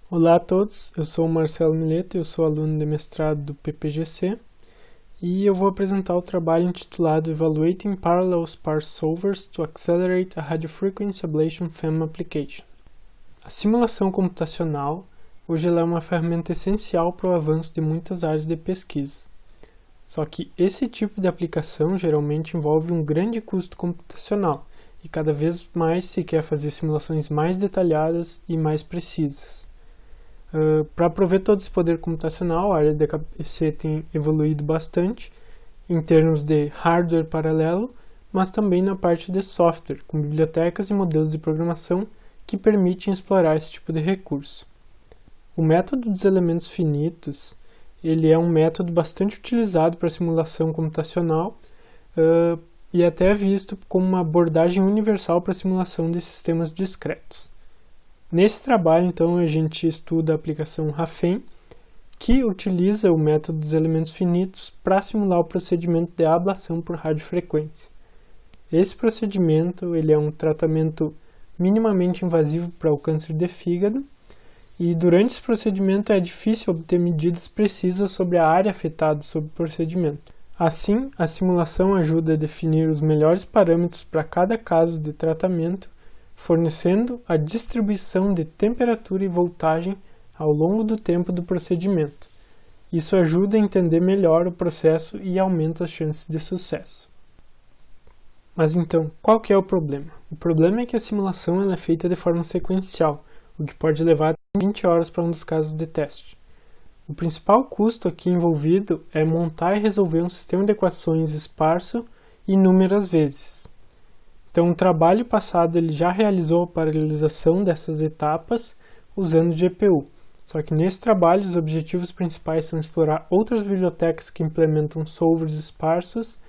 Olá a todos, eu sou o Marcelo Mileto, eu sou aluno de mestrado do PPGC e eu vou apresentar o trabalho intitulado Evaluating Parallel Sparse Solvers to Accelerate a Radio Frequency Ablation FEM Application. A simulação computacional hoje ela é uma ferramenta essencial para o avanço de muitas áreas de pesquisa. Só que esse tipo de aplicação geralmente envolve um grande custo computacional e cada vez mais se quer fazer simulações mais detalhadas e mais precisas. Para prover todo esse poder computacional, a área da KPC tem evoluído bastante em termos de hardware paralelo, mas também na parte de software, com bibliotecas e modelos de programação que permitem explorar esse tipo de recurso. O método dos elementos finitos ele é um método bastante utilizado para simulação computacional e até visto como uma abordagem universal para a simulação de sistemas discretos. Nesse trabalho, então, a gente estuda a aplicação RAFEM, que utiliza o método dos elementos finitos para simular o procedimento de ablação por radiofrequência. Esse procedimento ele é um tratamento minimamente invasivo para o câncer de fígado, e durante esse procedimento é difícil obter medidas precisas sobre a área afetada sob o procedimento. Assim, a simulação ajuda a definir os melhores parâmetros para cada caso de tratamento, fornecendo a distribuição de temperatura e voltagem ao longo do tempo do procedimento. Isso ajuda a entender melhor o processo e aumenta as chances de sucesso. Mas então, qual que é o problema? O problema é que a simulação ela é feita de forma sequencial, o que pode levar 20 horas para um dos casos de teste. O principal custo aqui envolvido é montar e resolver um sistema de equações esparso inúmeras vezes. Então, o trabalho passado ele já realizou a paralelização dessas etapas usando GPU. Só que nesse trabalho, os objetivos principais são explorar outras bibliotecas que implementam solvers esparsos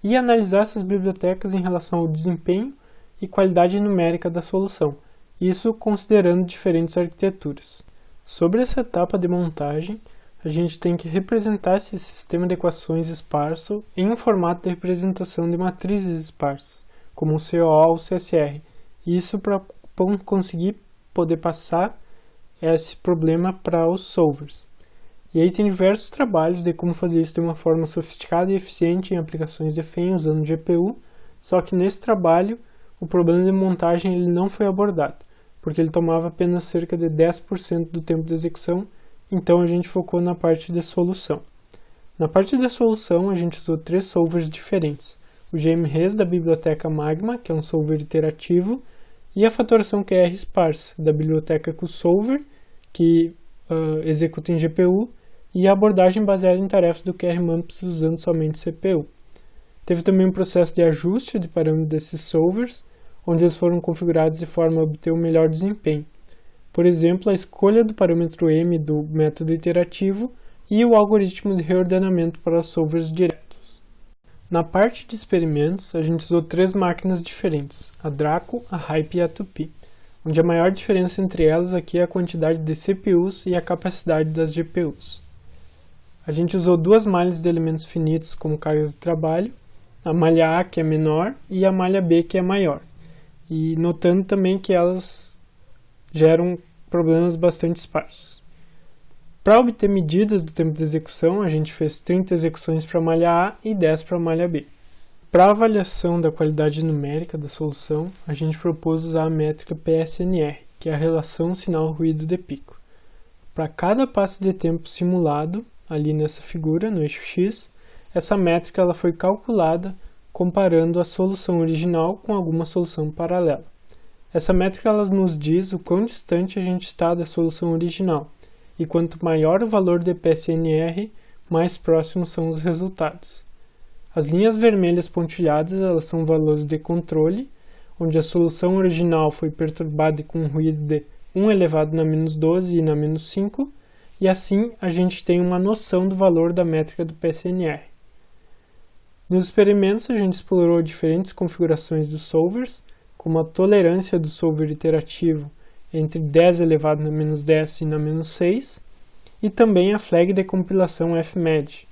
e analisar essas bibliotecas em relação ao desempenho e qualidade numérica da solução, isso considerando diferentes arquiteturas. Sobre essa etapa de montagem, a gente tem que representar esse sistema de equações esparso em um formato de representação de matrizes esparsas, como o COO ou o CSR, e isso para conseguir poder passar esse problema para os solvers. E aí tem diversos trabalhos de como fazer isso de uma forma sofisticada e eficiente em aplicações de FEM usando GPU, só que nesse trabalho o problema de montagem ele não foi abordado, porque ele tomava apenas cerca de 10% do tempo de execução, então a gente focou na parte de solução. Na parte de solução a gente usou 3 solvers diferentes. O GMRes da biblioteca Magma, que é um solver iterativo, e a fatoração QR sparse da biblioteca QSolver, que executa em GPU, e a abordagem baseada em tarefas do QRMumps usando somente CPU. Teve também um processo de ajuste de parâmetros desses solvers, onde eles foram configurados de forma a obter o melhor desempenho. Por exemplo, a escolha do parâmetro M do método iterativo e o algoritmo de reordenamento para os solvers diretos. Na parte de experimentos, a gente usou 3 máquinas diferentes, a Draco, a Hype e a Tupi, onde a maior diferença entre elas aqui é a quantidade de CPUs e a capacidade das GPUs. A gente usou 2 malhas de elementos finitos como cargas de trabalho, a malha A que é menor e a malha B que é maior, e notando também que elas geram problemas bastante esparsos. Para obter medidas do tempo de execução, a gente fez 30 execuções para a malha A e 10 para a malha B. Para a avaliação da qualidade numérica da solução, a gente propôs usar a métrica PSNR, que é a relação sinal-ruído de pico. Para cada passo de tempo simulado, ali nessa figura, no eixo X, essa métrica ela foi calculada comparando a solução original com alguma solução paralela. Essa métrica ela nos diz o quão distante a gente está da solução original, e quanto maior o valor de PSNR, mais próximos são os resultados. As linhas vermelhas pontilhadas elas são valores de controle, onde a solução original foi perturbada com um ruído de 1 elevado na menos 12 e na menos 5, e assim a gente tem uma noção do valor da métrica do PSNR. Nos experimentos a gente explorou diferentes configurações dos solvers, como a tolerância do solver iterativo entre 10 elevado na menos 10 e na menos 6, e também a flag de compilação fmed,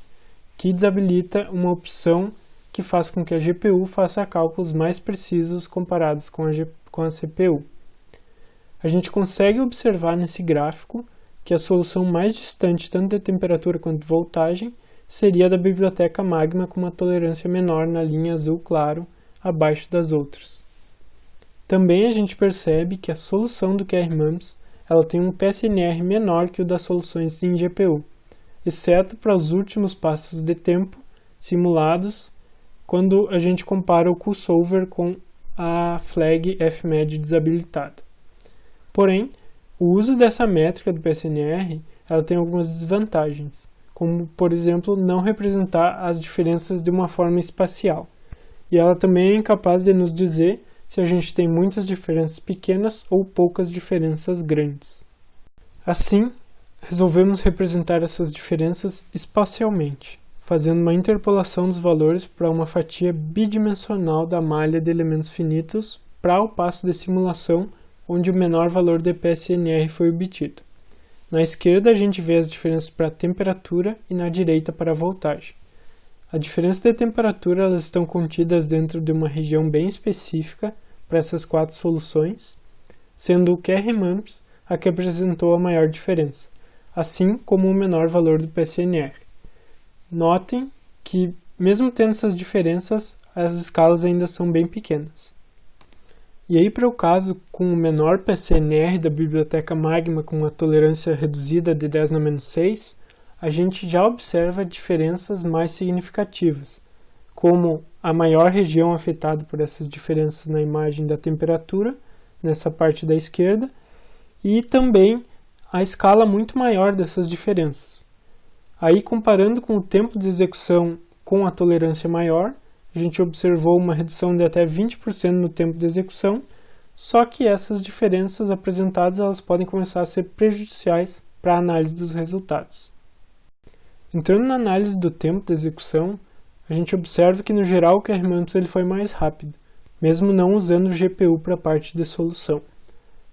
que desabilita uma opção que faz com que a GPU faça cálculos mais precisos comparados com a CPU. A gente consegue observar nesse gráfico que a solução mais distante tanto de temperatura quanto de voltagem seria a da biblioteca Magma com uma tolerância menor na linha azul claro, abaixo das outras. Também a gente percebe que a solução do QRMUMPS ela tem um PSNR menor que o das soluções em GPU, exceto para os últimos passos de tempo simulados quando a gente compara o QSolver com a flag FMED desabilitada. Porém, o uso dessa métrica do PSNR ela tem algumas desvantagens, como, por exemplo, não representar as diferenças de uma forma espacial. E ela também é incapaz de nos dizer se a gente tem muitas diferenças pequenas ou poucas diferenças grandes. Assim, resolvemos representar essas diferenças espacialmente, fazendo uma interpolação dos valores para uma fatia bidimensional da malha de elementos finitos para o passo de simulação onde o menor valor de PSNR foi obtido. Na esquerda a gente vê as diferenças para a temperatura e na direita para a voltagem. A diferença de temperatura elas estão contidas dentro de uma região bem específica para essas 4 soluções, sendo o QRMUMPS a que apresentou a maior diferença, assim como o menor valor do PSNR. Notem que, mesmo tendo essas diferenças, as escalas ainda são bem pequenas. E aí, para o caso com o menor PSNR da biblioteca Magma com uma tolerância reduzida de 10 na menos 6, a gente já observa diferenças mais significativas, como a maior região afetada por essas diferenças na imagem da temperatura, nessa parte da esquerda, e também a escala muito maior dessas diferenças. Aí, comparando com o tempo de execução com a tolerância maior, a gente observou uma redução de até 20% no tempo de execução, só que essas diferenças apresentadas elas podem começar a ser prejudiciais para a análise dos resultados. Entrando na análise do tempo de execução, a gente observa que no geral o QRMUMPS ele foi mais rápido, mesmo não usando o GPU para a parte de solução.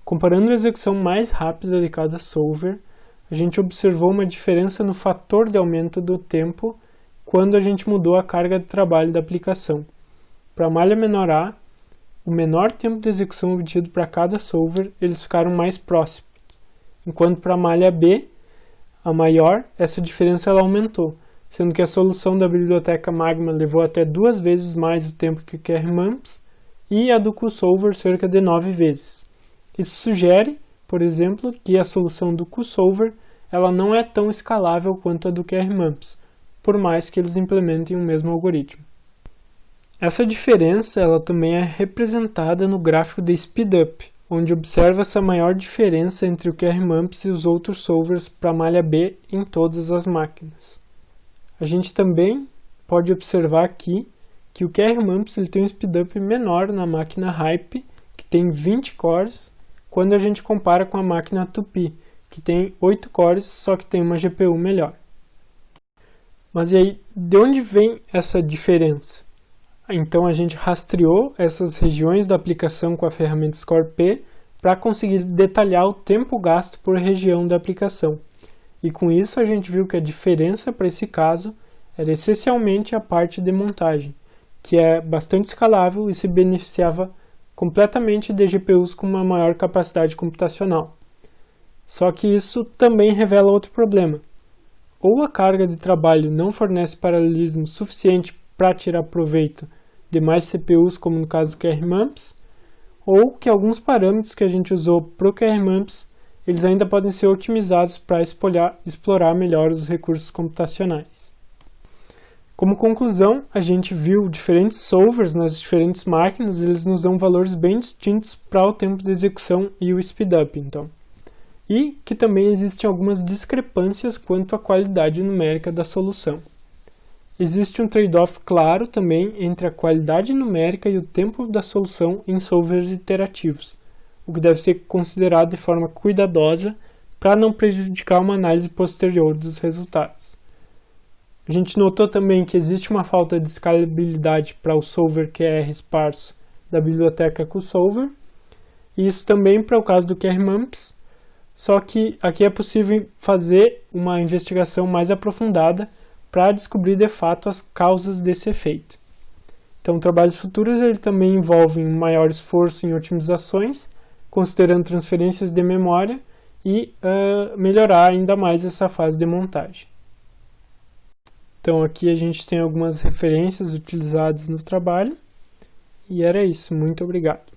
Comparando a execução mais rápida de cada solver, a gente observou uma diferença no fator de aumento do tempo quando a gente mudou a carga de trabalho da aplicação. Para a malha menor A, o menor tempo de execução obtido para cada solver, eles ficaram mais próximos, enquanto para a malha B, a maior, essa diferença ela aumentou, sendo que a solução da biblioteca Magma levou até 2 vezes mais o tempo que o QRMUMPS e a do QSolver cerca de 9 vezes. Isso sugere, por exemplo, que a solução do QSolver ela não é tão escalável quanto a do QRMUMPS, por mais que eles implementem o mesmo algoritmo. Essa diferença ela também é representada no gráfico de SpeedUp, onde observa essa maior diferença entre o QRMUMPS e os outros solvers para a malha B em todas as máquinas. A gente também pode observar aqui que o QRMUMPS ele tem um SpeedUp menor na máquina Hype, que tem 20 cores, quando a gente compara com a máquina Tupi, que tem 8 cores, só que tem uma GPU melhor. Mas e aí, de onde vem essa diferença? Então a gente rastreou essas regiões da aplicação com a ferramenta ScoreP para conseguir detalhar o tempo gasto por região da aplicação. E com isso a gente viu que a diferença para esse caso era essencialmente a parte de montagem, que é bastante escalável e se beneficiava completamente de GPUs com uma maior capacidade computacional. Só que isso também revela outro problema. Ou a carga de trabalho não fornece paralelismo suficiente para tirar proveito de mais CPUs, como no caso do QRMUMPS, ou que alguns parâmetros que a gente usou para o QRMUMPS, eles ainda podem ser otimizados para explorar melhor os recursos computacionais. Como conclusão, a gente viu diferentes solvers nas diferentes máquinas, eles nos dão valores bem distintos para o tempo de execução e o speedup, então. E que também existem algumas discrepâncias quanto à qualidade numérica da solução. Existe um trade-off claro também entre a qualidade numérica e o tempo da solução em solvers iterativos, o que deve ser considerado de forma cuidadosa para não prejudicar uma análise posterior dos resultados. A gente notou também que existe uma falta de escalabilidade para o solver QR esparso da biblioteca QSolver, e isso também para o caso do QRMUMPS, só que aqui é possível fazer uma investigação mais aprofundada para descobrir de fato as causas desse efeito. Então, trabalhos futuros ele também envolvem um maior esforço em otimizações, considerando transferências de memória e melhorar ainda mais essa fase de montagem. Então aqui a gente tem algumas referências utilizadas no trabalho, e era isso. Muito obrigado.